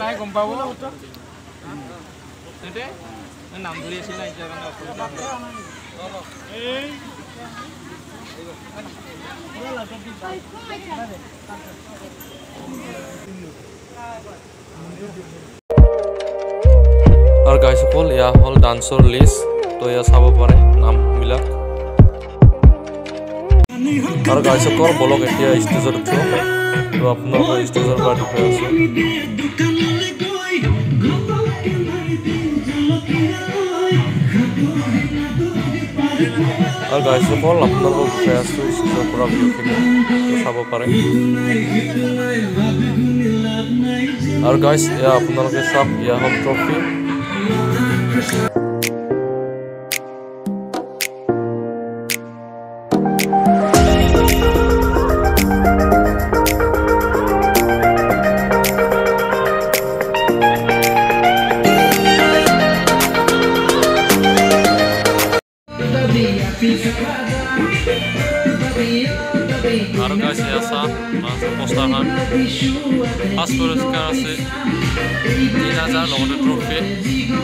নাই গম পাব এতে নাম ধৰি আছিল না এতিয়া কাৰণে অসুবিধা এই और गाइस সকল ইয়া হল ডান্সৰ লিষ্ট তো ইয়া চাব পাৰে নাম মিলাক और गाइस সকল বলক এতিয়া ষ্টেজত উঠো তো আপোনালোকৰ ষ্টেজৰ পৰা দেখুৱাই আছো और गाइस সকল আপোনালোকৰ দেখুৱাই আছো ষ্টেজৰ পৰা ভিডিঅ'খিনি তো চাব পাৰে और गाइस ইয়া আপোনালোকে চাওক ইয়া হল ট্ৰফি और गाइस ऐसा पोस्टर खान फर्स्ट पुरस्कार আছে 3000 লগতে ট্রফি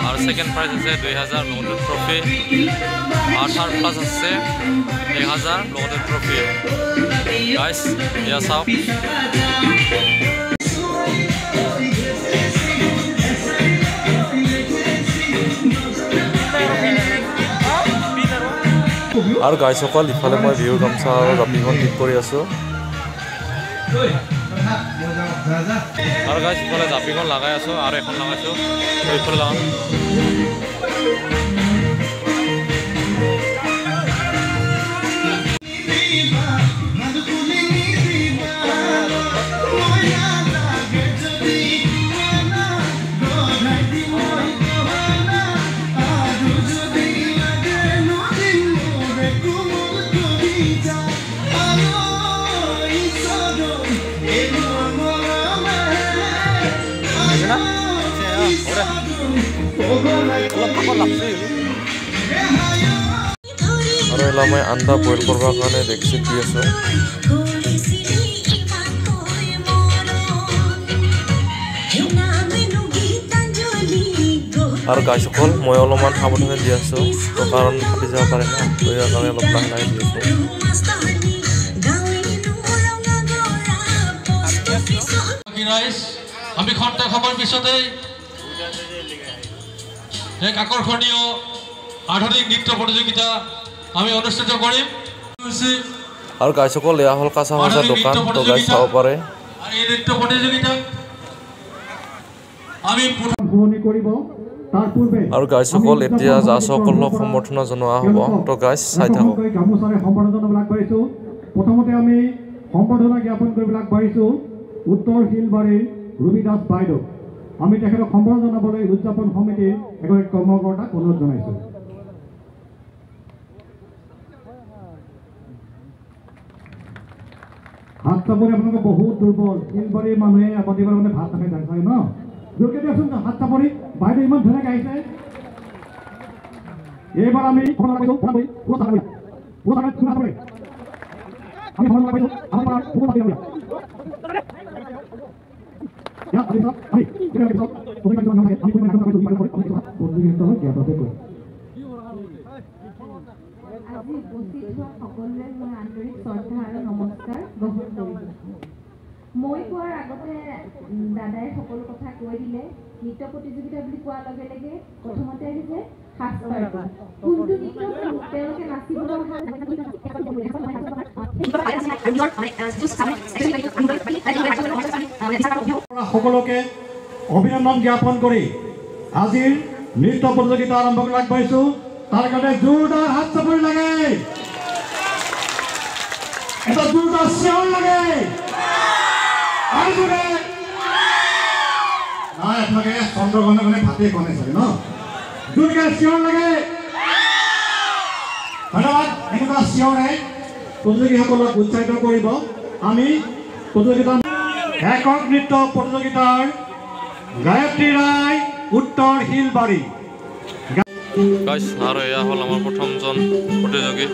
और सेकंड प्राइज আছে 2000 লগতে ট্রফি और থার্ড প্লাস আছে 1000 লগতে ট্রফি गाइस ইয়া সব और गाइस সকল ইফালে মই ভিউ গামছা আৰু ৰাপিখন ঠিক কৰি আছো और गाइस ইফালে জাপিখন লাগাই আছো আৰু এখন লাগাইছো ইফালে লাগাম और एला मैं अंडा बॉइल करबा काने देखि दी आছো और गाइस সকল মই অলমান সাৱধানে দি আছো তো কাৰণ ফাটি যাব পাৰে না তো ইয়াৰ কাৰণে অলপ লাহে দি আছো গাইস আমি খন্তে খবৰ পিছতে এক আকৰ্ষণীয় আধুনিক নৃত্য প্ৰতিযোগিতা আমি অনুষ্ঠিত কৰিম और गाइस সকল ইয়া হল কাঁচা ভাজা দোকান তো গাইস চাব পাৰে আৰ এই নৃত্য প্ৰতিযোগিতা আমি পুৰণি কৰিব তাৰ পূৰ্বে और गाइस সকল এতিয়া যা সকলক সমৰ্থন জনোৱা হ'ব তো গাইস চাই থাকক গামোচাৰে সম্বৰ্ধনা জনাবলৈ গৈছো প্ৰথমতে আমি সম্বৰ্ধনা জ্ঞাপন কৰিবলৈ আগবাঢ়িছো উত্তৰ শিলবাৰী ৰবিদাস বাইদেউ আমি তেখেতক সম্বৰ্ধনা জনাবলৈ উদযাপন সমিতিৰ এগৰাকী কৰ্মকৰ্তাক অনুৰোধ জনাইছো হাত চাপৰি আপোনালোকে বহুত দুৰ্বল শিলবাৰীৰ মানুহে প্ৰতিবাৰ মানে ভাত নাখাই থাকে ন জোৰকে দিয়কচোন হাত চাপৰি বাইদেউ ইমান ধুনীয়াকৈ আহিছে এইবাৰ আমি মই কোৱাৰ আগতে দাদাই সকলো কথা কৈ দিলে নৃত্য প্ৰতিযোগিতা বুলি কোৱাৰ লগে লগে প্ৰথমতে আহিছে সাজপাৰটো কোনটো নৃত্য তেওঁলোকে নাচিবলৈ সকলোকে অভিনন্দন জ্ঞাপন কৰি আজিৰ নৃত্য প্ৰতিযোগিতা আৰম্ভ কৰি আগবাঢ়িছো তাৰ কাৰণে জোৰদাৰ হাত চাপৰি লাগে এটা জোৰদাৰ চিঞৰ লাগে নাই আপোনালোকে চন্দ্ৰগ্ৰহণে ভাতেই খোৱা নাই চাগে ন জোৰকে চিঞৰ লাগে ধন্যবাদ এনেকুৱা চিঞৰে প্ৰতিযোগীসকলক উৎসাহিত কৰিব আমি প্ৰতিযোগিতা একক নৃত্য প্ৰতিযোগিতাৰ গায়ত্ৰী ৰায় উত্তৰ শিলবাৰী গাইস আৰু এয়া হল আমাৰ প্ৰথমজন প্ৰতিযোগী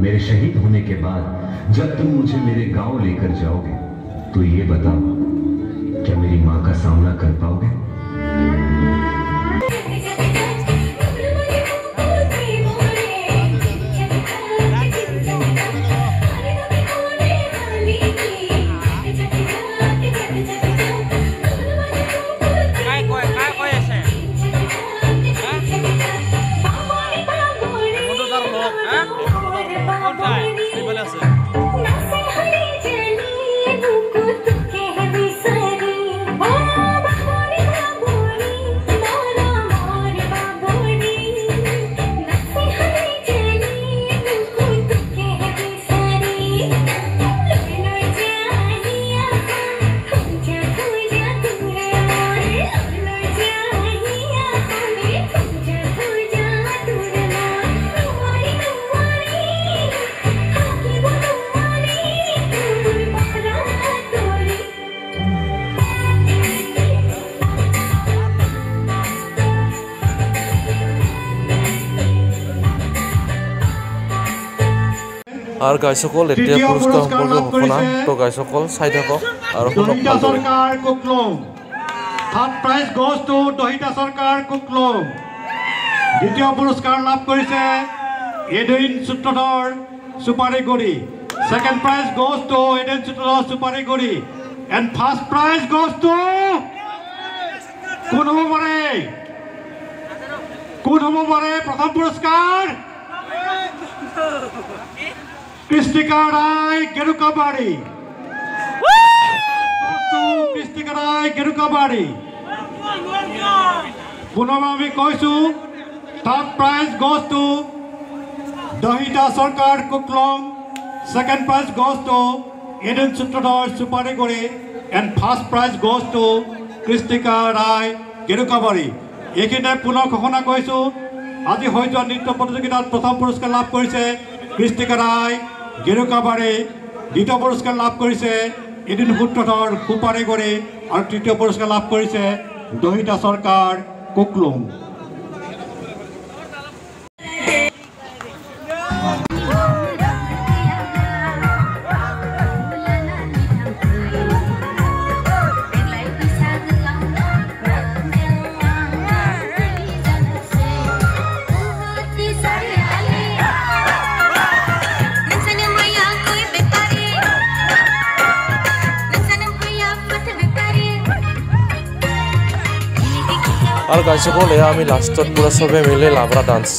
मेरे शहीद होने के बाद जब तुम मुझे मेरे गांव लेकर जाओगे तो ये बताओ, क्या मेरी मां का सामना कर पाओगे? আর গাইসকল এতিয়া পুৰস্কাৰ সম্পৰ্কীয় ঘোষণা তো গাইসকল চাই থাকক আৰু Dahita Sarkar Kuklung. Third prize goes to Dahita Sarkar Kuklung. দ্বিতীয় পুরস্কার লাভ করেছে Edwin Sutradhar Supariguri. Second prize goes to Edwin Sutradhar Supariguri and first prize goes to কোন হব পারে প্রথম পুরস্কার কৃষ্টিকা রায় গেরুকাবাড়ি। কৃষ্টিকা রায় গেরুকাবাড়ি। পুনঃ আমি কৈছো third prize goes to Dahita Sarkar Kuklung. Second prize goes to Eden Sutradhar Supariguri and first prize goes to Krishtika Roy Gerukabari. এইখিনিতে পুনঃ ঘোষণা কৰিছো আজি হৈ যোৱা নৃত্য প্ৰতিযোগিতাত প্ৰথম পুৰস্কাৰ লাভ কৰিছে কৃষ্টিকা ৰায় গেৰুকাবাড়ি। দ্বিতীয় পুৰস্কাৰ লাভ কৰেছে এদিন সূত্ৰধৰ সুপাৰিগুড়ি আৰ তৃতীয় পুৰস্কাৰ লাভ কৰেছে দহিতা সৰকাৰ কুকলুং। আৰু গাইসকল এয়া আমি লাষ্টত পুৰা চবে মিলি লাভৰা ডান্স